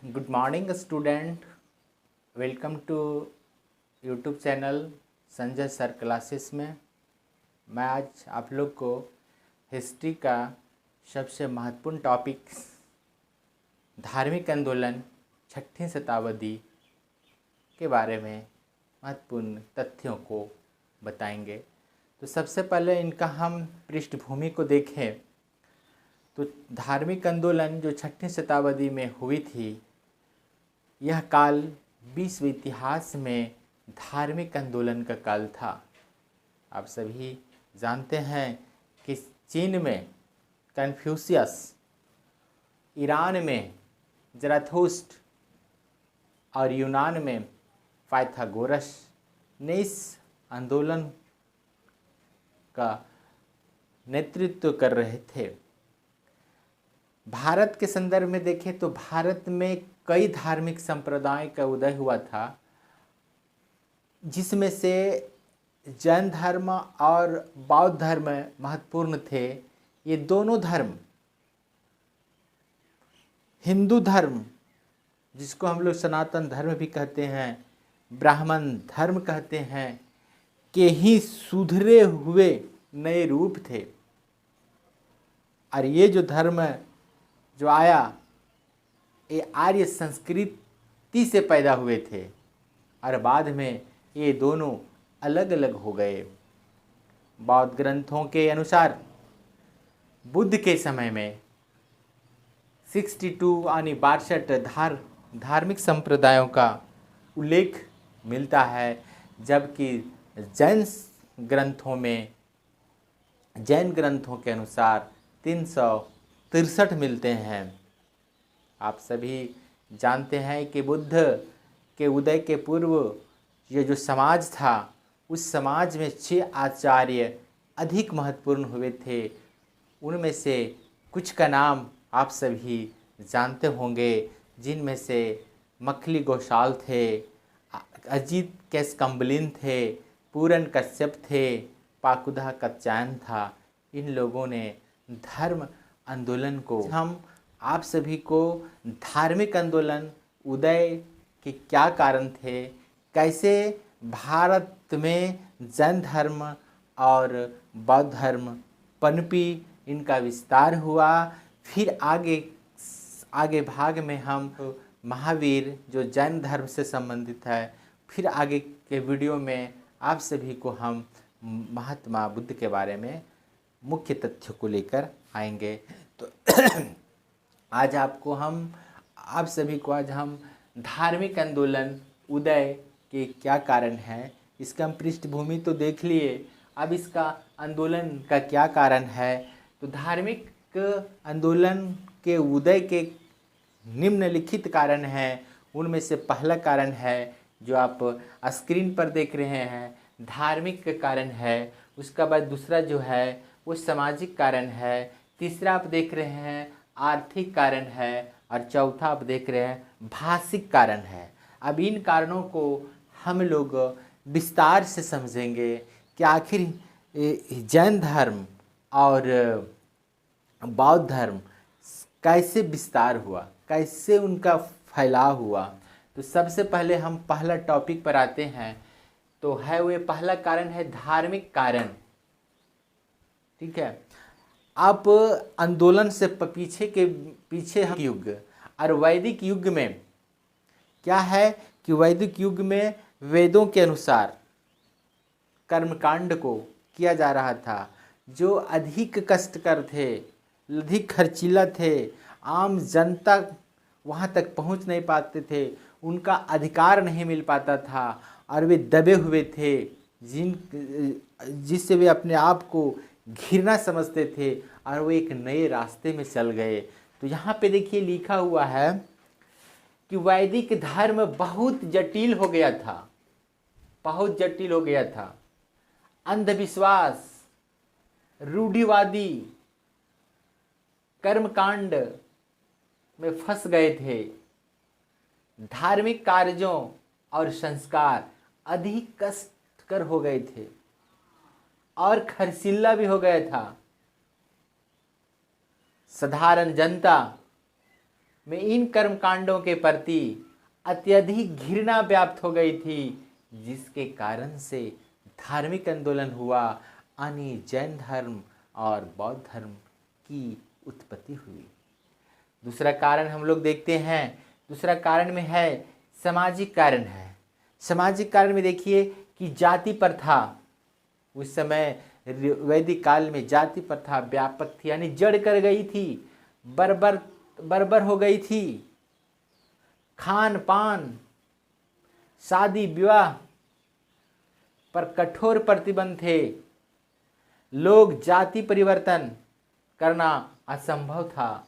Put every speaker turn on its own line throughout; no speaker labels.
Good morning student. Welcome to YouTube channel Sanjay sir classes में। मैं आज आप लोग को हिस्ट्री का सबसे महत्वपूर्ण टॉपिक धार्मिक आंदोलन 6ठी शताब्दी के बारे में महत्वपूर्ण तथ्यों को बताएंगे। तो सबसे पहले इनका हम पृष्ठभूमि को देखें तो धार्मिक आंदोलन जो 6ठी शताब्दी में हुई थी, यह काल विश्व इतिहास में धार्मिक आंदोलन का काल था। आप सभी जानते हैं कि चीन में कन्फ्यूशियस, ईरान में ज़राथुस्त्र और यूनान में पाइथागोरस ने इस आंदोलन का नेतृत्व कर रहे थे। भारत के संदर्भ में देखें तो भारत में कई धार्मिक संप्रदाय का उदय हुआ था, जिसमें से जैन धर्म और बौद्ध धर्म महत्वपूर्ण थे। ये दोनों धर्म, हिंदू धर्म जिसको हम लोग सनातन धर्म भी कहते हैं, ब्राह्मण धर्म कहते हैं, के ही सुधरे हुए नए रूप थे। और ये जो धर्म जो आया, ये आर्य संस्कृति से पैदा हुए थे और बाद में ये दोनों अलग अलग हो गए। बौद्ध ग्रंथों के अनुसार बुद्ध के समय में 62 यानी 62 धार्मिक संप्रदायों का उल्लेख मिलता है, जबकि जैन ग्रंथों के अनुसार 363 मिलते हैं। आप सभी जानते हैं कि बुद्ध के उदय के पूर्व ये जो समाज था, उस समाज में 6 आचार्य अधिक महत्वपूर्ण हुए थे। उनमें से कुछ का नाम आप सभी जानते होंगे, जिनमें से मखली गोशाल थे, अजित कैस्कम्बलिन थे, पूरन कश्यप थे, पाकुधा कच्चायन था। इन लोगों ने धर्म आंदोलन को, हम आप सभी को धार्मिक आंदोलन उदय के क्या कारण थे, कैसे भारत में जैन धर्म और बौद्ध धर्म पनपी, इनका विस्तार हुआ। फिर आगे भाग में हम महावीर जो जैन धर्म से संबंधित है, फिर आगे के वीडियो में आप सभी को हम महात्मा बुद्ध के बारे में मुख्य तथ्यों को लेकर आएंगे। तो आज आप सभी को आज हम धार्मिक आंदोलन उदय के क्या कारण हैं, इसका हम पृष्ठभूमि तो देख लिए। अब इसका आंदोलन का क्या कारण है, तो धार्मिक आंदोलन के उदय के निम्नलिखित कारण हैं। उनमें से पहला कारण है जो आप स्क्रीन पर देख रहे हैं, धार्मिक कारण है। उसका बाद दूसरा जो है वो सामाजिक कारण है। तीसरा आप देख रहे हैं आर्थिक कारण है, और चौथा आप देख रहे हैं भाषिक कारण है। अब इन कारणों को हम लोग विस्तार से समझेंगे कि आखिर जैन धर्म और बौद्ध धर्म कैसे विस्तार हुआ, कैसे उनका फैलाव हुआ। तो सबसे पहले हम पहला टॉपिक पर आते हैं, तो है वो पहला कारण है धार्मिक कारण। ठीक है। आप आंदोलन से पीछे हम युग और वैदिक युग में क्या है कि वैदिक युग में वेदों के अनुसार कर्मकांड को किया जा रहा था। जो अधिक कष्टकर थे, अधिक खर्चीला थे, आम जनता वहाँ तक पहुँच नहीं पाते थे, उनका अधिकार नहीं मिल पाता था और वे दबे हुए थे, जिससे वे अपने आप को घृणा समझते थे और वो एक नए रास्ते में चल गए। तो यहाँ पे देखिए लिखा हुआ है कि वैदिक धर्म बहुत जटिल हो गया था, बहुत जटिल हो गया था। अंधविश्वास, रूढ़िवादी कर्मकांड में फंस गए थे। धार्मिक कार्यों और संस्कार अधिक कष्टकर हो गए थे और खर्चीला भी हो गया था। साधारण जनता में इन कर्मकांडों के प्रति अत्यधिक घृणा व्याप्त हो गई थी, जिसके कारण से धार्मिक आंदोलन हुआ, यानी जैन धर्म और बौद्ध धर्म की उत्पत्ति हुई। दूसरा कारण हम लोग देखते हैं, दूसरा कारण में है सामाजिक कारण है। सामाजिक कारण में देखिए कि जाति प्रथा, उस समय वैदिक काल में जाति प्रथा व्यापक थी, यानी जड़ कर गई थी, बर्बर हो गई थी। खान पान, शादी विवाह पर कठोर प्रतिबंध थे। लोग जाति परिवर्तन करना असंभव था।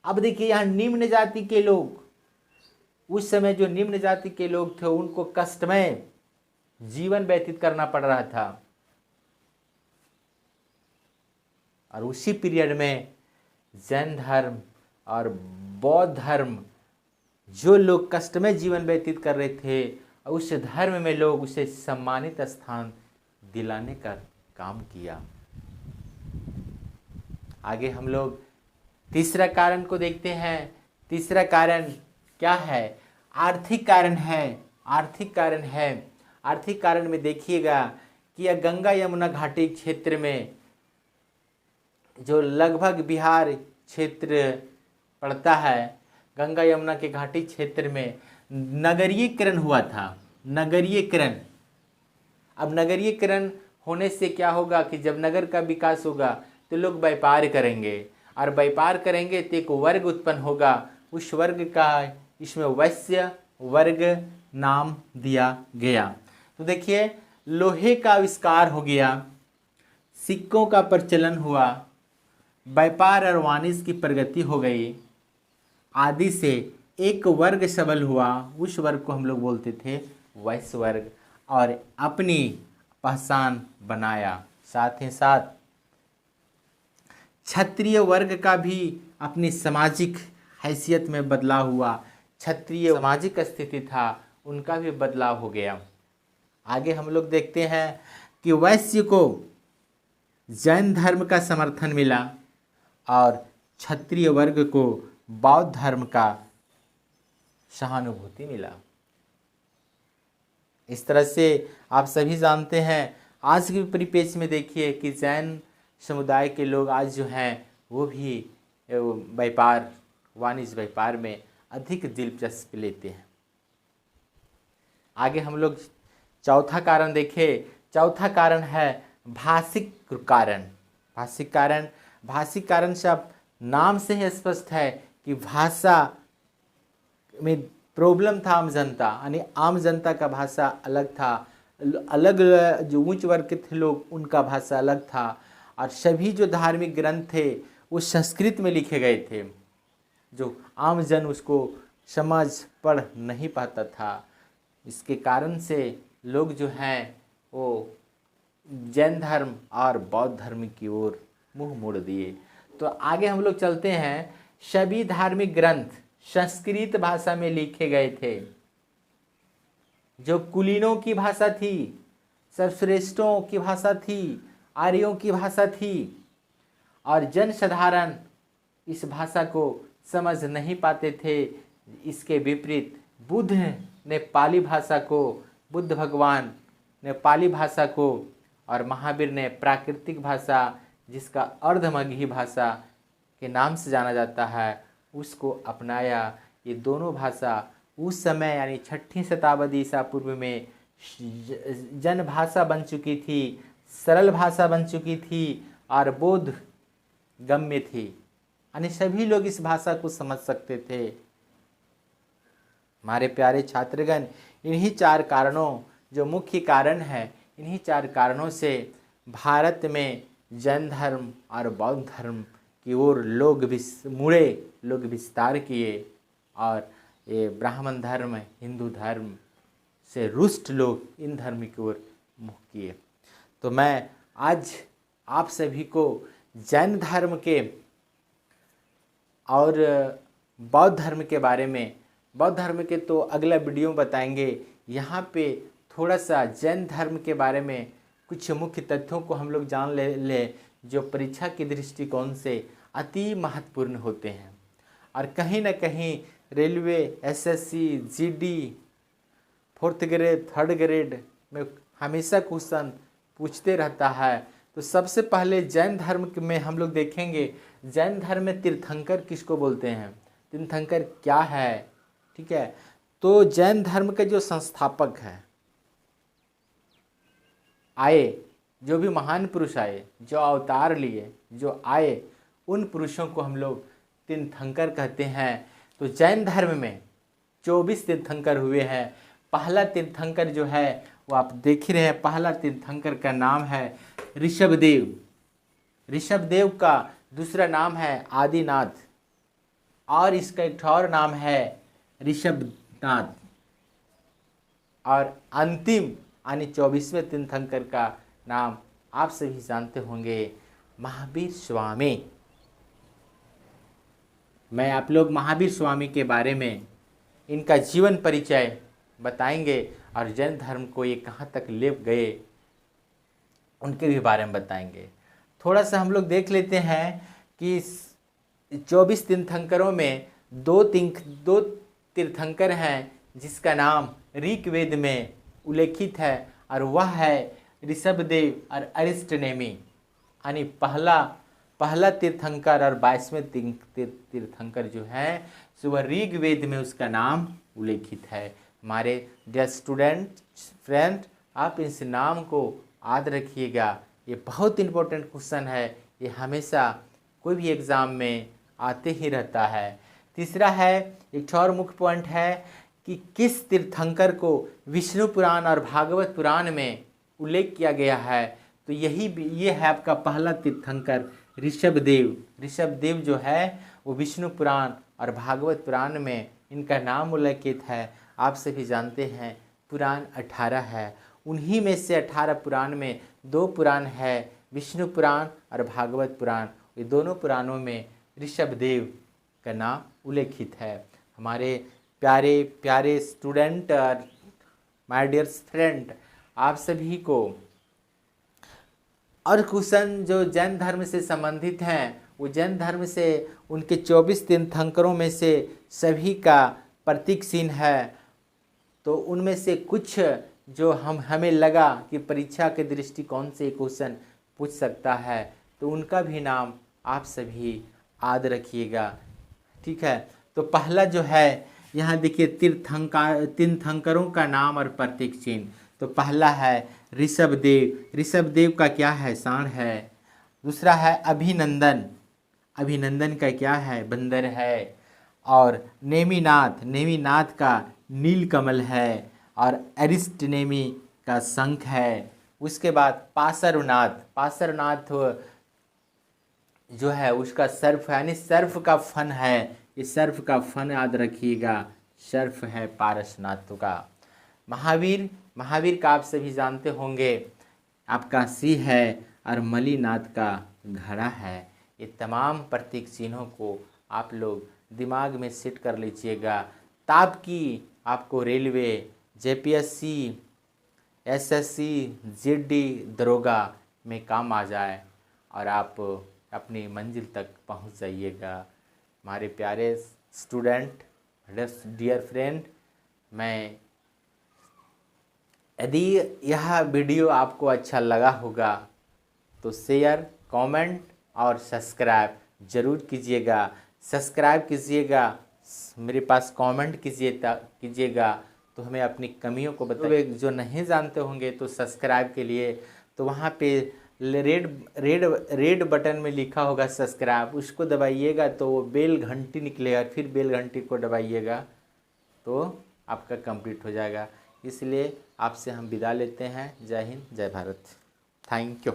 अब देखिए यहाँ निम्न जाति के लोग, उस समय जो निम्न जाति के लोग थे उनको कष्टमय जीवन व्यतीत करना पड़ रहा था, और उसी पीरियड में जैन धर्म और बौद्ध धर्म, जो लोग कष्टमय जीवन व्यतीत कर रहे थे, उस धर्म में लोग उसे सम्मानित स्थान दिलाने का काम किया। आगे हम लोग तीसरा कारण को देखते हैं। तीसरा कारण क्या है? आर्थिक कारण है। आर्थिक कारण है। आर्थिक कारण में देखिएगा कि यह गंगा यमुना घाटी क्षेत्र में, जो लगभग बिहार क्षेत्र पड़ता है, गंगा यमुना के घाटी क्षेत्र में नगरीयकरण हुआ था। नगरीयकरण, अब नगरीयकरण होने से क्या होगा कि जब नगर का विकास होगा तो लोग व्यापार करेंगे, और व्यापार करेंगे तो एक वर्ग उत्पन्न होगा। उस वर्ग का इसमें वैश्य वर्ग नाम दिया गया। तो देखिए लोहे का आविष्कार हो गया, सिक्कों का प्रचलन हुआ, व्यापार और वाणिज्य की प्रगति हो गई, आदि से एक वर्ग सबल हुआ। उस वर्ग को हम लोग बोलते थे वैश्य वर्ग, और अपनी पहचान बनाया। साथ ही साथ क्षत्रिय वर्ग का भी अपनी सामाजिक हैसियत में बदलाव हुआ। क्षत्रिय सामाजिक स्थिति था, उनका भी बदलाव हो गया। आगे हम लोग देखते हैं कि वैश्य को जैन धर्म का समर्थन मिला और क्षत्रिय वर्ग को बौद्ध धर्म का सहानुभूति मिला। इस तरह से आप सभी जानते हैं, आज के परिपेक्ष में देखिए कि जैन समुदाय के लोग आज जो हैं वो भी व्यापार, वाणिज्य व्यापार में अधिक दिलचस्पी लेते हैं। आगे हम लोग चौथा कारण देखें। चौथा कारण है भाषिक कारण। भाषिक कारण से आप नाम से ही स्पष्ट है कि भाषा में प्रॉब्लम था आम जनता, यानी आम जनता का भाषा अलग था, अलग जो उच्च वर्ग के थे लोग उनका भाषा अलग था, और सभी जो धार्मिक ग्रंथ थे वो संस्कृत में लिखे गए थे, जो आम जन उसको समझ पढ़ नहीं पाता था। इसके कारण से लोग जो हैं वो जैन धर्म और बौद्ध धर्म की ओर मुंह मोड़ दिए। तो आगे हम लोग चलते हैं। सभी धार्मिक ग्रंथ संस्कृत भाषा में लिखे गए थे, जो कुलीनों की भाषा थी, सर्वश्रेष्ठों की भाषा थी, आर्यों की भाषा थी, और जन साधारण इस भाषा को समझ नहीं पाते थे। इसके विपरीत बुद्ध ने पाली भाषा को, बुद्ध भगवान ने पाली भाषा को, और महावीर ने प्राकृतिक भाषा, जिसका अर्धमगही भाषा के नाम से जाना जाता है, उसको अपनाया। ये दोनों भाषा उस समय यानी 6वीं शताब्दी ईसा पूर्व में जन भाषा बन चुकी थी, सरल भाषा बन चुकी थी और बोध गम्य थी, यानी सभी लोग इस भाषा को समझ सकते थे। हमारे प्यारे छात्रगण, इन्हीं 4 कारणों, जो मुख्य कारण है, इन्हीं 4 कारणों से भारत में जैन धर्म और बौद्ध धर्म की ओर लोग विस्तार किए, और ये ब्राह्मण धर्म, हिंदू धर्म से रुष्ट लोग इन धर्म की ओर मुख किए। तो मैं आज आप सभी को जैन धर्म के और बौद्ध धर्म के बारे में, बौद्ध धर्म के तो अगला वीडियो बताएंगे, यहाँ पे थोड़ा सा जैन धर्म के बारे में कुछ मुख्य तथ्यों को हम लोग जान ले जो परीक्षा के दृष्टिकोण से अति महत्वपूर्ण होते हैं। और कहीं ना कहीं railway, SSC, GD, 4th grade, 3rd grade में हमेशा क्वेश्चन पूछते रहता है। तो सबसे पहले जैन धर्म में हम लोग देखेंगे, जैन धर्म में तीर्थंकर किसको बोलते हैं, तीर्थंकर क्या है। ठीक है, तो जैन धर्म के जो संस्थापक है आए, जो भी महान पुरुष आए, जो अवतार लिए, जो आए, उन पुरुषों को हम लोग तीर्थंकर कहते हैं। तो जैन धर्म में 24 तीर्थंकर हुए हैं। पहला तीर्थंकर जो है वो आप देख ही रहे हैं, पहला तीर्थंकर का नाम है ऋषभदेव। ऋषभदेव का दूसरा नाम है आदिनाथ, और इसका एक और नाम है ऋषभनाथ। और अंतिम यानी 24वें तीर्थंकर का नाम आप सभी जानते होंगे, महावीर स्वामी। मैं आप लोग महावीर स्वामी के बारे में इनका जीवन परिचय बताएंगे और जैन धर्म को ये कहाँ तक ले गए उनके भी बारे में बताएंगे। थोड़ा सा हम लोग देख लेते हैं कि 24 तीर्थंकरों में दो तीर्थंकर हैं जिसका नाम ऋग्वेद में उल्लेखित है, और वह है ऋषभदेव और अरिष्टनेमी। यानी पहला तीर्थंकर और 22वें तीर्थंकर जो है सो वह ऋग्वेद में उसका नाम उल्लेखित है। हमारे डियर स्टूडेंट फ्रेंड, आप इस नाम को याद रखिएगा, ये बहुत इम्पोर्टेंट क्वेश्चन है, ये हमेशा कोई भी एग्ज़ाम में आते ही रहता है। तीसरा है, एक और मुख्य पॉइंट है कि किस तीर्थंकर को विष्णु पुराण और भागवत पुराण में उल्लेख किया गया है। तो ये है आपका पहला तीर्थंकर ऋषभदेव। ऋषभदेव जो है वो विष्णु पुराण और भागवत पुराण में इनका नाम उल्लेखित है। आप सभी जानते हैं पुराण 18 है, उन्हीं में से 18 पुराण में 2 पुराण है, विष्णु पुराण और भागवत पुराण। ये दोनों पुराणों में ऋषभदेव का नाम उल्लेखित है। हमारे प्यारे प्यारे स्टूडेंट और माय डियर फ्रेंड, आप सभी को और क्वेश्चन जो जैन धर्म से संबंधित हैं, वो जैन धर्म से उनके 24 तीर्थंकरों में से सभी का प्रतीक चिन्ह है। तो उनमें से कुछ जो हमें लगा कि परीक्षा के दृष्टिकोण से क्वेश्चन पूछ सकता है, तो उनका भी नाम आप सभी याद रखिएगा। ठीक है, तो पहला जो है यहाँ देखिए तीर्थंकरों का नाम और प्रतीक चिन्ह। तो पहला है ऋषभदेव। ऋषभदेव का क्या है, सांड है। दूसरा है अभिनंदन। अभिनंदन का क्या है, बंदर है। और नेमिनाथ। नेमिनाथ का नीलकमल है। और अरिष्टनेमी का शंख है। उसके बाद पार्श्वनाथ। पार्श्वनाथ जो है उसका सर्फ है, यानी सर्फ का फन है। ये सर्फ का फन याद रखिएगा, सर्फ है पार्श्वनाथ का। महावीर। महावीर का आप सभी जानते होंगे, आपका सिंह है और मलिनाथ का घड़ा है। ये तमाम प्रतीक चिन्हों को आप लोग दिमाग में सेट कर लीजिएगा, ताकि आपको रेलवे, जेपीएससी, एसएससी, जीडी, दरोगा में काम आ जाए और आप अपनी मंजिल तक पहुंच जाइएगा। हमारे प्यारे स्टूडेंट, डियर फ्रेंड, मैं यदि यह वीडियो आपको अच्छा लगा होगा तो शेयर, कमेंट और सब्सक्राइब ज़रूर कीजिएगा। सब्सक्राइब कीजिएगा, मेरे पास कमेंट कीजिएगा तो हमें अपनी कमियों को बताइए। जो नहीं जानते होंगे तो सब्सक्राइब के लिए तो वहाँ पे रेड बटन में लिखा होगा सब्सक्राइब, उसको दबाइएगा तो वो बेल घंटी निकलेगा, फिर बेल घंटी को दबाइएगा तो आपका कंप्लीट हो जाएगा। इसलिए आपसे हम विदा लेते हैं। जय हिंद, जय भारत। Thank you.